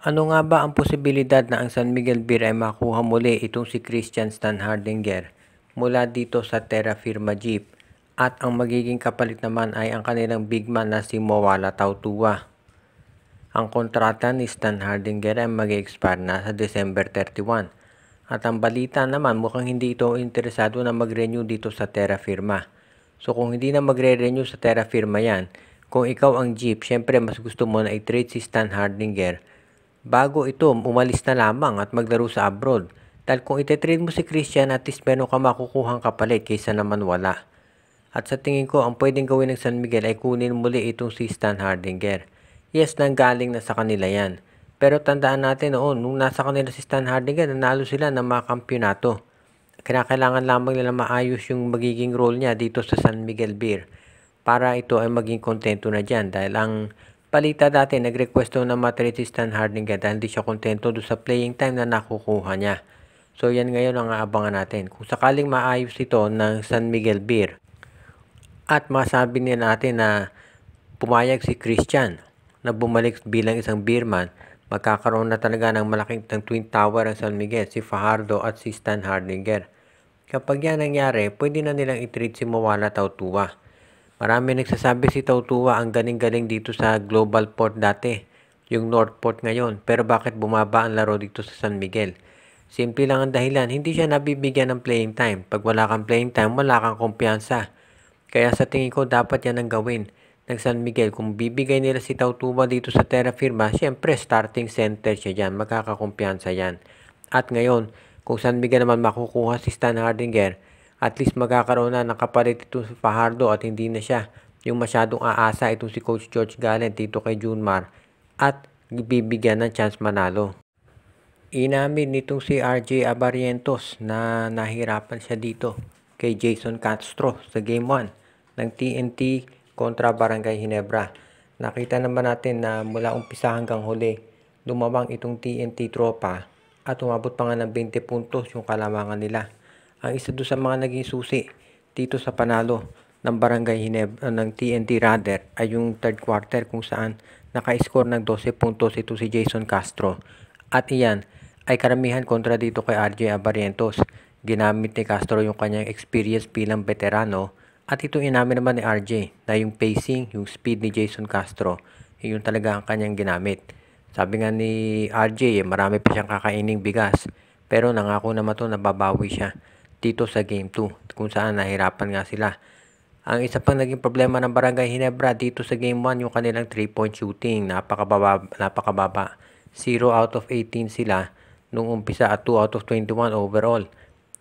Ano nga ba ang posibilidad na ang San Miguel Beer ay makuha muli itong si Christian Stan Hardinger mula dito sa Terra Firma Jeep at ang magiging kapalit naman ay ang kanilang big man na si Mowala Tautua. Ang kontrata ni Stan Hardinger ay mag-expire na sa December 31 at ang balita naman mukhang hindi ito interesado na mag-renew dito sa Terra Firma. So kung hindi na magre-renew sa Terra Firma yan, kung ikaw ang Jeep, syempre mas gusto mo na i-trade si Stan Hardinger bago ito umalis na lamang at maglaro sa abroad. Dahil kung ite-trade mo si Christian, at least meron ka makukuhang kapalit kaysa naman wala. At sa tingin ko, ang pwedeng gawin ng San Miguel ay kunin muli itong si Stan Hardinger. Yes, nanggaling na sa kanila yan. Pero tandaan natin noon, nung nasa kanila si Stan Hardinger, nanalo sila ng mga kampyonato. Kailangan lamang nila maayos yung magiging role niya dito sa San Miguel Beer para ito ay maging kontento na dyan. Dahil ang balita dati, nag-request na matrade si Stan Hardinger dahil hindi siya kontento doon sa playing time na nakukuha niya. So yan ngayon ang aabangan natin. Kung sakaling maayos ito ng San Miguel Beer at masabi niya natin na pumayag si Christian na bumalik bilang isang beerman, magkakaroon na talaga ng malaking twin tower ang San Miguel, si Fajardo at si Stan Hardinger. Kapag yan nangyari, pwede na nilang i-treat si Mowala Tautua. Marami nagsasabi si Tautua ang galing-galing dito sa Global Port dati, yung North Port ngayon. Pero bakit bumaba ang laro dito sa San Miguel? Simple lang ang dahilan, hindi siya nabibigyan ng playing time. Pag wala kang playing time, wala kang kumpiyansa. Kaya sa tingin ko dapat yan ang gawin ng San Miguel. Kung bibigay nila si Tautua dito sa Terra Firma, syempre starting center siya dyan, magkakakumpiyansa yan. At ngayon, kung San Miguel naman makukuha si Stan Hardinger, at least magkakaroon na ng kapalit ito si Fajardo at hindi na siya yung masyadong aasa itong si Coach George Gallen dito kay Junmar at bibigyan ng chance manalo. Inamin nitong si RJ Abarientos na nahirapan siya dito kay Jason Castro sa Game 1 ng TNT kontra Barangay Ginebra. Nakita naman natin na mula umpisa hanggang huli, lumawang itong TNT tropa at umabot pa nga ng 20 puntos yung kalamangan nila. Ang isa doon sa mga naging susi dito sa panalo ng Barangay Ginebra, ng TNT rather, ay yung third quarter kung saan naka-score ng 12 puntos ito si Jason Castro. At iyan ay karamihan kontra dito kay RJ Abarientos. Ginamit ni Castro yung kanyang experience bilang veterano at ito inamin naman ni RJ na yung pacing, yung speed ni Jason Castro, yun talaga ang kanyang ginamit. Sabi nga ni RJ, marami pa siyang kakaining bigas pero nangako naman to na babawi siya dito sa Game 2 kung saan nahirapan nga sila. Ang isa pang naging problema ng Barangay Ginebra dito sa Game 1 yung kanilang 3-point shooting. Napakababa. 0 out of 18 sila nung umpisa at 2 out of 21 overall.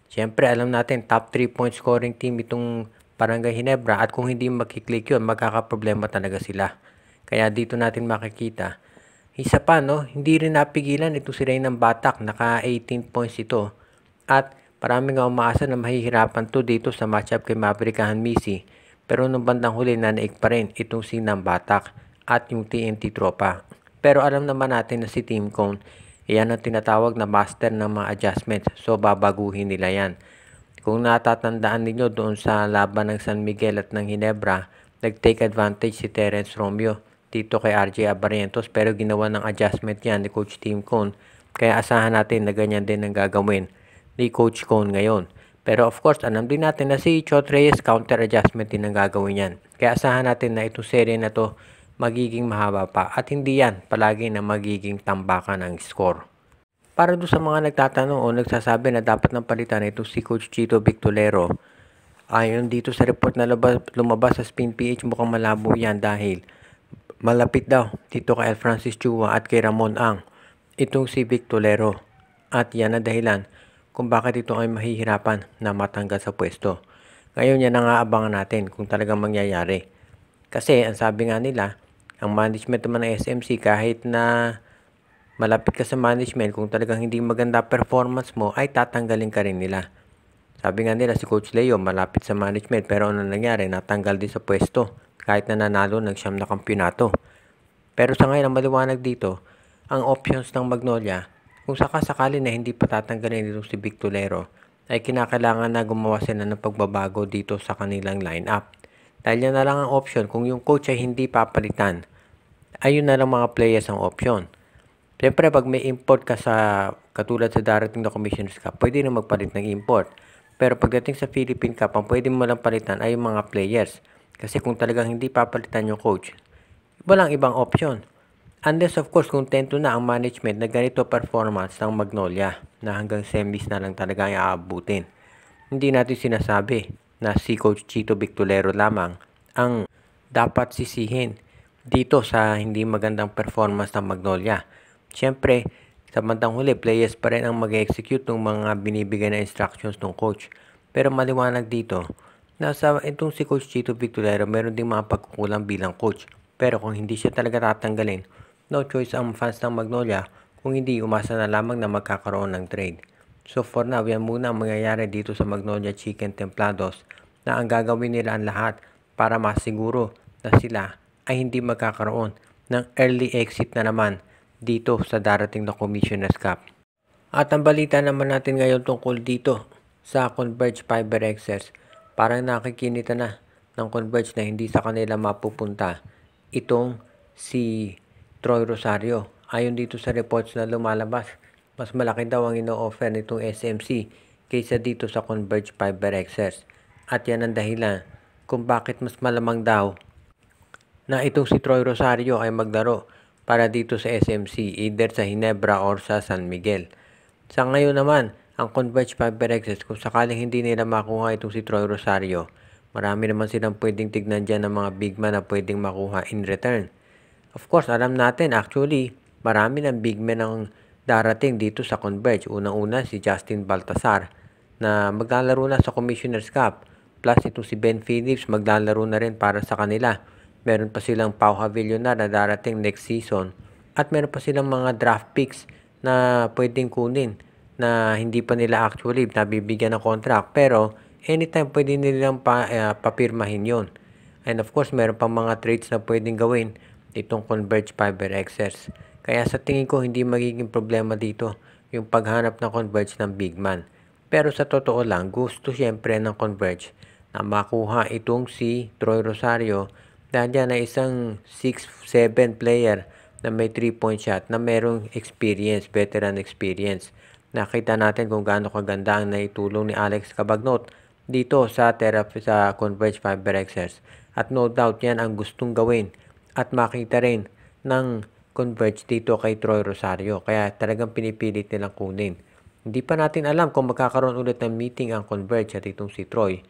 Siyempre, alam natin, top 3-point scoring team itong Barangay Ginebra at kung hindi makiklik yun, magkakaproblema talaga sila. Kaya dito natin makikita. Isa pa, no, hindi rin napigilan ito si Reynang Batak, naka 18 points ito. At marami nga umaasa na mahihirapan to dito sa matchup kay Maverick Hanmisi. Pero nung bandang huli nanaig pa rin itong si Batak at yung TNT tropa. Pero alam naman natin na si Team Cone, iyan ang tinatawag na master ng mga adjustments. So babaguhin nila yan. Kung natatandaan ninyo doon sa laban ng San Miguel at ng Ginebra, nag-take advantage si Terence Romeo dito kay RJ Abarientos pero ginawa ng adjustment yan ni Coach Team Cone. Kaya asahan natin na ganyan din ang gagawin ni Coach Cone ngayon. Pero of course, alam din natin na si Chot Reyes counter adjustment din ang gagawin yan. Kaya asahan natin na itong serye na to magiging mahaba pa at hindi yan palagi na magiging tambakan ang score. Para doon sa mga nagtatanong o nagsasabi na dapat ng palitan ito si Coach Chito Victolero, ayon dito sa report na lumabas sa Spin PH mukhang malabo yan dahil malapit daw dito kay Francis Chua at kay Ramon Ang itong si Victolero. At yan ang dahilan kung bakit ito ay mahihirapan na matanggal sa pwesto. Ngayon yan ang aabangan natin kung talagang mangyayari. Kasi ang sabi nga nila, ang management naman ng SMC kahit na malapit ka sa management, kung talagang hindi maganda performance mo, ay tatanggalin ka rin nila. Sabi nga nila si Coach Leo malapit sa management pero ano nangyari, natanggal din sa pwesto kahit na nanalo ng 9 na kampyonato. Pero sa ngayon ang maliwanag dito, ang options ng Magnolia, kung sakasakali na hindi pa tatanggalin dito si Victolero, ay kinakailangan na gumawa sila ng pagbabago dito sa kanilang lineup. Dahil yan na lang ang option, kung yung coach ay hindi papalitan, ayun na lang mga players ang option. Siyempre, pag may import ka katulad sa darating na Commissioner's Cup, pwede na magpalit ng import. Pero pagdating sa Philippine Cup, ang pwede mo lang palitan ay yung mga players. Kasi kung talagang hindi papalitan yung coach, walang ibang option. Unless of course, kontento na ang management na ganito performance ng Magnolia na hanggang semis na lang talaga ang aabutin. Hindi natin sinasabi na si Coach Chito Victolero lamang ang dapat sisihin dito sa hindi magandang performance ng Magnolia. Siyempre, sa bandang huli, players pa rin ang mag-execute ng mga binibigay na instructions ng coach. Pero maliwanag dito, nasa itong si Coach Chito Victolero, meron ding mga pagkukulang bilang coach. Pero kung hindi siya talaga tatanggalin, no choice ang fans ng Magnolia kung hindi umasa na lamang na magkakaroon ng trade. So for now, yan muna ang mangyayari dito sa Magnolia Chicken Templados na ang gagawin nila ang lahat para masiguro na sila ay hindi magkakaroon ng early exit na naman dito sa darating na Commissioner's Cup. At ang balita naman natin ngayon tungkol dito sa Converge Fiber Xers, parang nakikinita na ng Converge na hindi sa kanila mapupunta itong si Troy Rosario. Ayon dito sa reports na lumalabas, mas malaki daw ang ino-offer nitong SMC kaysa dito sa Converge Fiber Xers. At yan ang dahilan kung bakit mas malamang daw na itong si Troy Rosario ay maglaro para dito sa SMC, either sa Ginebra or sa San Miguel. Sa ngayon naman, ang Converge Fiber Xers, kung sakaling hindi nila makuha itong si Troy Rosario, marami naman silang pwedeng tignan dyan ng mga big man na pwedeng makuha in return. Of course, alam natin actually, marami ng big men ang darating dito sa Converge. Unang-una si Justin Baltasar na maglalaro na sa Commissioner's Cup. Plus itong si Ben Phillips maglalaro na rin para sa kanila. Meron pa silang Pau Havillona na darating next season. At meron pa silang mga draft picks na pwedeng kunin na hindi pa nila actually nabibigyan ng contract. Pero anytime pwede nilang papirmahin yon. And of course, meron pang mga trades na pwedeng gawin itong Converge Fiber Xers. Kaya sa tingin ko, hindi magiging problema dito yung paghanap ng Converge ng big man. Pero sa totoo lang, gusto siyempre ng Converge na makuha itong si Troy Rosario dahil yan ay isang 6'7" player na may 3-point shot na merong experience, veteran experience. Nakita natin kung gaano kaganda ang naitulong ni Alex Cabagnot dito sa Converge Fiber Xers. At no doubt yan ang gustong gawin at makita rin ng Converge dito kay Troy Rosario. Kaya talagang pinipilit nilang kunin. Hindi pa natin alam kung magkakaroon ulit ng meeting ang Converge at itong si Troy.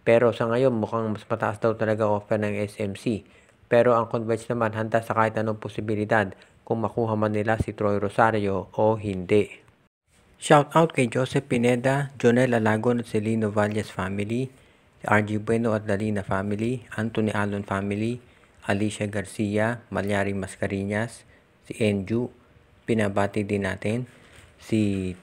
Pero sa ngayon mukhang mas mataas daw talaga offer ng SMC. Pero ang Converge naman handa sa kahit anong posibilidad kung makuha man nila si Troy Rosario o hindi. Shout out kay Joseph Pineda, Jonel Alagon at Celino Valles family, RG Bueno at Dalina family, Anthony Alon family, Alicia Garcia, Malyaring Mascarinas, si Enju, pinabati din natin, si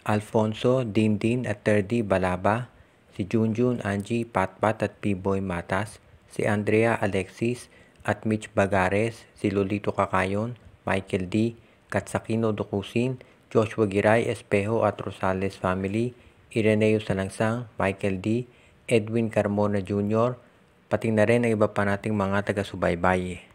Alfonso, Dindin at Terdy Balaba, si Junjun, Angie, Patpat at P-Boy Matas, si Andrea Alexis at Mitch Bagares, si Lolito Kakayon, Michael D, Katsakino Dukusin, Joshua Giray, Espejo at Rosales family, Ireneo Salangsang, Michael D, Edwin Carmona Jr., pati na rin ang iba pa nating mga taga-subaybay.